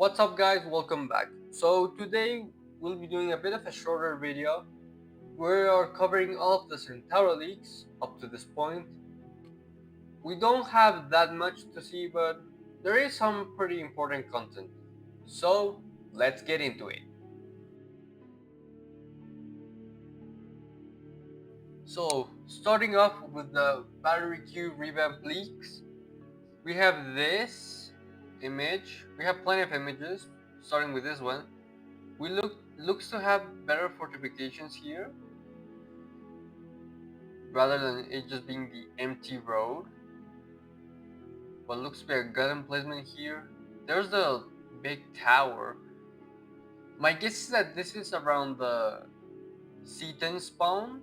What's up guys, welcome back. So today we'll be doing a bit of a shorter video. We are covering all of the Centaura leaks up to this point. We don't have that much to see, but there is some pretty important content. So let's get into it. So starting off with the battery queue revamp leaks, we have this image. We have plenty of images, starting with this one. Looks to have better fortifications here, rather than it just being the empty road. What looks to be a gun emplacement here. There's the big tower. My guess is that this is around the C10 spawn.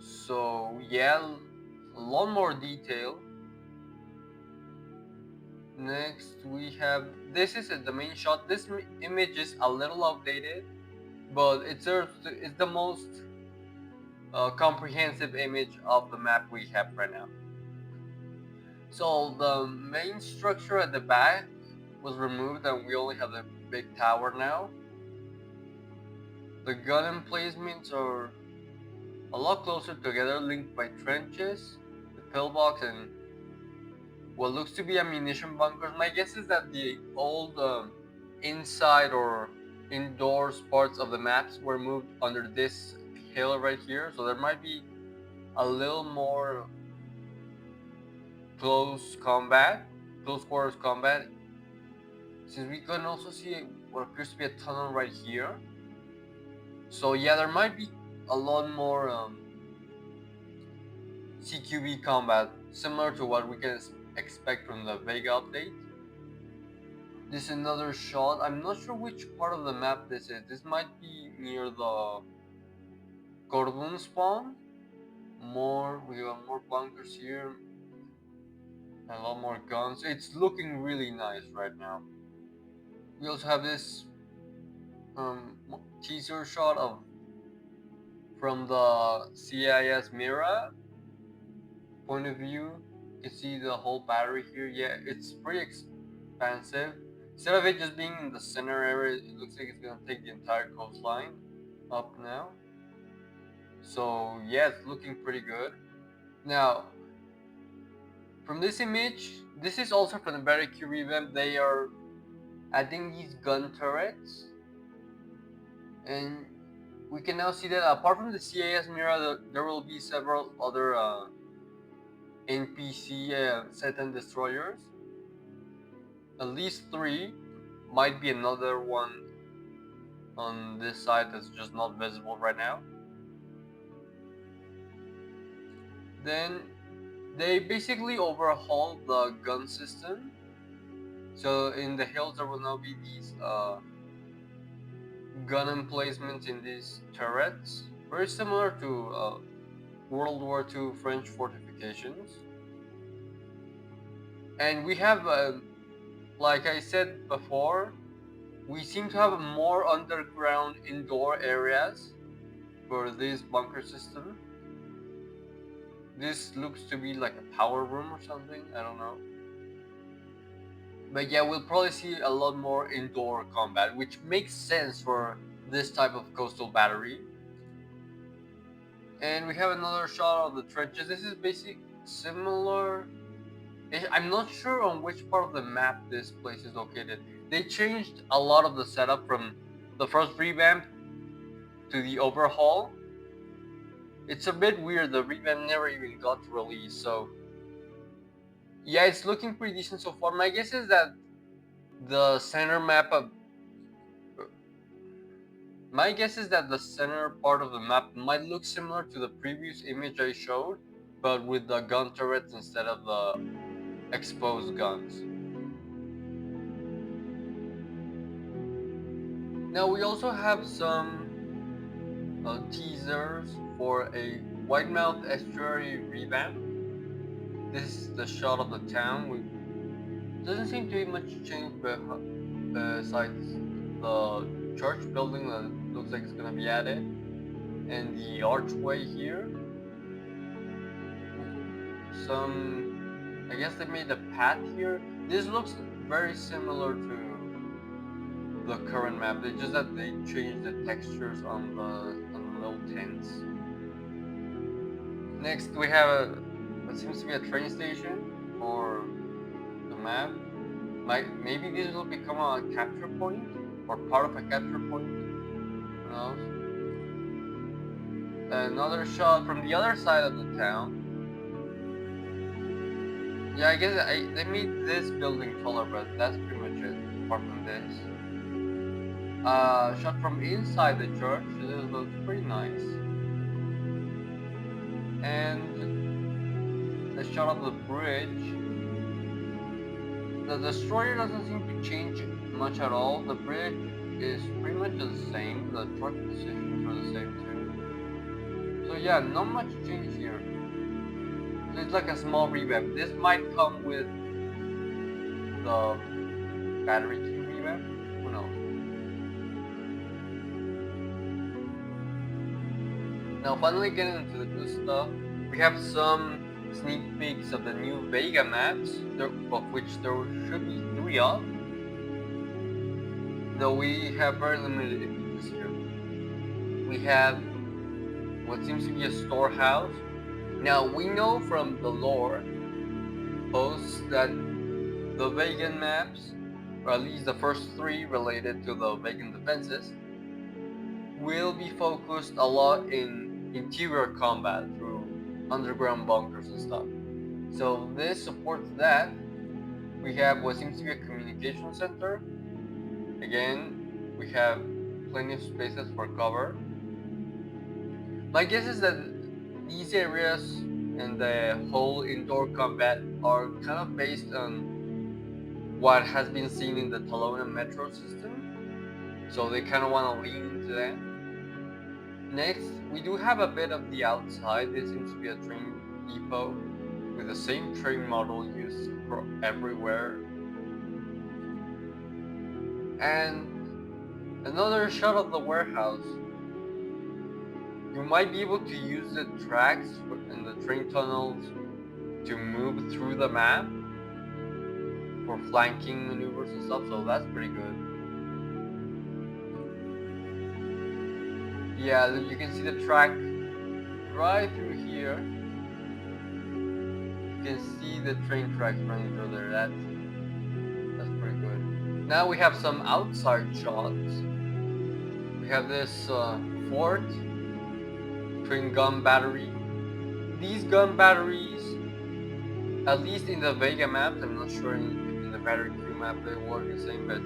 So yeah, a lot more detail. Next we have, this is the main shot. This image is a little outdated, but it's the most comprehensive image of the map we have right now. So the main structure at the back was removed and we only have the big tower now. The gun emplacements are a lot closer together, linked by trenches, the pillbox, and what looks to be ammunition bunkers. My guess is that the old inside or indoors parts of the maps were moved under this hill right here, so there might be a little more close quarters combat, since we can also see what appears to be a tunnel right here. So yeah, there might be a lot more CQB combat, similar to what we can expect from the Vega update. This is another shot. I'm not sure which part of the map this is. This might be near the Cordon spawn. We have more bunkers here, and a lot more guns. It's looking really nice right now. We also have this teaser shot from the CIS mirror point of view. You can see the whole battery here. Yeah, it's pretty expansive. Instead of it just being in the center area, it looks like it's gonna take the entire coastline up now. So yeah, it's looking pretty good. Now, from this image, this is also from the battery queue revamp. They are adding these gun turrets, and we can now see that apart from the CIS mirror, there will be several other NPC set and destroyers. At least 3, might be another one on this side that's just not visible right now. Then they basically overhauled the gun system. So in the hills there will now be these gun emplacements in these turrets, very similar to World War II French fortifications. And we have, like I said before, we seem to have more underground indoor areas for this bunker system. This looks to be like a power room or something, I don't know. But yeah, we'll probably see a lot more indoor combat, which makes sense for this type of coastal battery. And we have another shot of the trenches. This is basically similar. I'm not sure on which part of the map this place is located. They changed a lot of the setup from the first revamp to the overhaul. It's a bit weird, the revamp never even got released, so yeah, it's looking pretty decent so far. My guess is that the center map of My guess is that the center part of the map might look similar to the previous image I showed, but with the gun turrets instead of the exposed guns. Now we also have some teasers for a Whitemouth estuary revamp. This is the shot of the town. Doesn't seem to be much change besides the church building that looks like it's gonna be added, and the archway here. I guess they made a path here. This looks very similar to the current map. It's just that they changed the textures on the little tents. Next, we have what seems to be a train station for the map. Maybe this will become a capture point or part of a capture point. Who knows? Another shot from the other side of the town. Yeah, I guess they made this building taller, but that's pretty much it. Apart from this, shot from inside the church. This looks pretty nice, and the shot of the bridge. The destroyer doesn't seem to change much at all. The bridge is pretty much the same. The truck positions are the same too. So yeah, not much change here. So it's like a small revamp. This might come with the battery key revamp. Who knows? Now finally getting into the good stuff. We have some sneak peeks of the new Vega maps, of which there should be 3 of. Though we have very limited images here. We have what seems to be a storehouse. Now we know from the lore posts that the Vegan maps, or at least the first 3 related to the Vegan defenses, will be focused a lot in interior combat through underground bunkers and stuff. So this supports that. We have what seems to be a communication center. Again, we have plenty of spaces for cover. My guess is that these areas and the whole indoor combat are kind of based on what has been seen in the Talona metro system. So they kind of want to lean into that. Next, we do have a bit of the outside. This seems to be a train depot with the same train model used everywhere. And another shot of the warehouse. You might be able to use the tracks and the train tunnels to move through the map for flanking maneuvers and stuff, so that's pretty good. Yeah, you can see the track right through here. You can see the train tracks running through there. That's pretty good. Now we have some outside shots. We have this fort, twin gun battery. These gun batteries, at least in the Vega maps, I'm not sure if in the battery crew map they work the same, but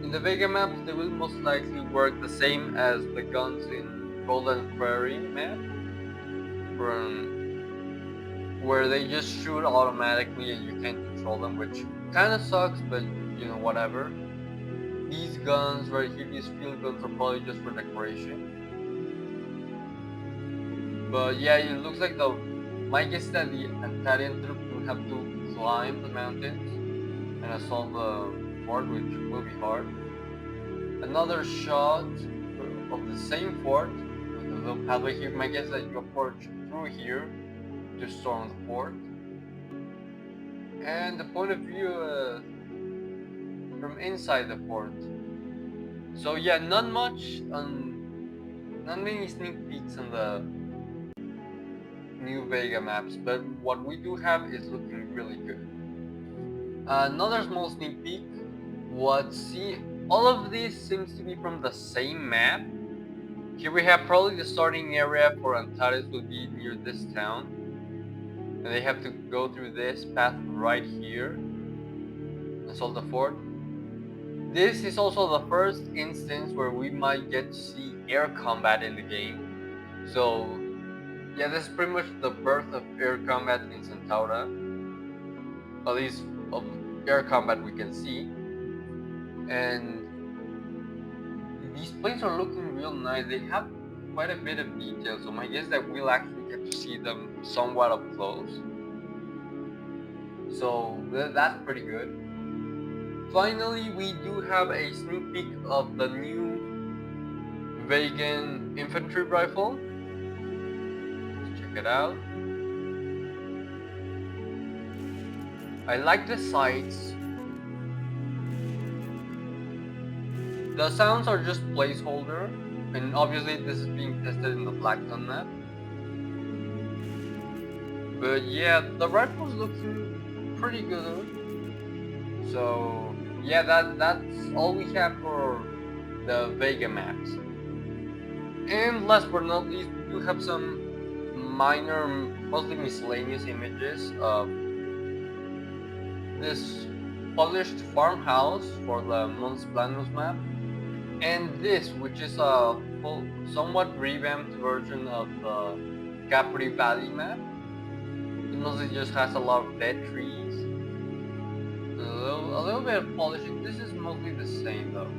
in the Vega maps they will most likely work the same as the guns in Golden Prairie map, where they just shoot automatically and you can't control them, which kind of sucks, but you know, whatever. These guns right here, these field guns, are probably just for decoration. But yeah, it looks like my guess is that the Antarian troops will have to climb the mountains and assault the fort, which will be hard. Another shot of the same fort with a little pathway here. My guess is that you approach through here to storm the fort. And the point of view from inside the fort. So yeah, not many sneak peeks on the new Vega maps, but what we do have is looking really good. Another small sneak peek. All of these seems to be from the same map. Here we have probably the starting area for Antares will be near this town. And they have to go through this path right here. Assault the fort. This is also the first instance where we might get to see air combat in the game. So yeah, this is pretty much the birth of air combat in Centaura. At least of air combat we can see. And these planes are looking real nice. They have quite a bit of detail, so my guess is that we'll actually get to see them somewhat up close. So that's pretty good. Finally, we do have a sneak peek of the new Vegan infantry rifle. Let's check it out. I like the sights. The sounds are just placeholder, and obviously this is being tested in the Blackton map. But yeah, the rifle's looking pretty good. So yeah, that's all we have for the Vega maps. And last but not least, we do have some minor, mostly miscellaneous images of this polished farmhouse for the Mons Planus map, and this, which is a somewhat revamped version of the Capri Valley map. It mostly just has a lot of dead trees, a little bit of polishing. This is mostly the same though.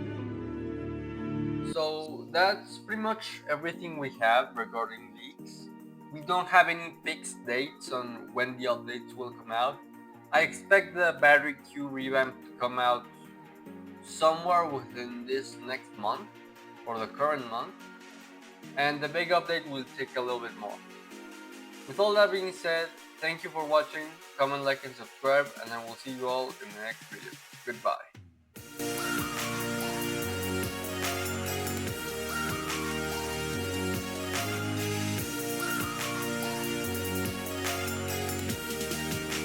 So that's pretty much everything we have regarding leaks. We don't have any fixed dates on when the updates will come out. I expect the battery Q revamp to come out somewhere within this next month or the current month, and the big update will take a little bit more. With all that being said, thank you for watching, comment, like, and subscribe, and I will see you all in the next video. Goodbye.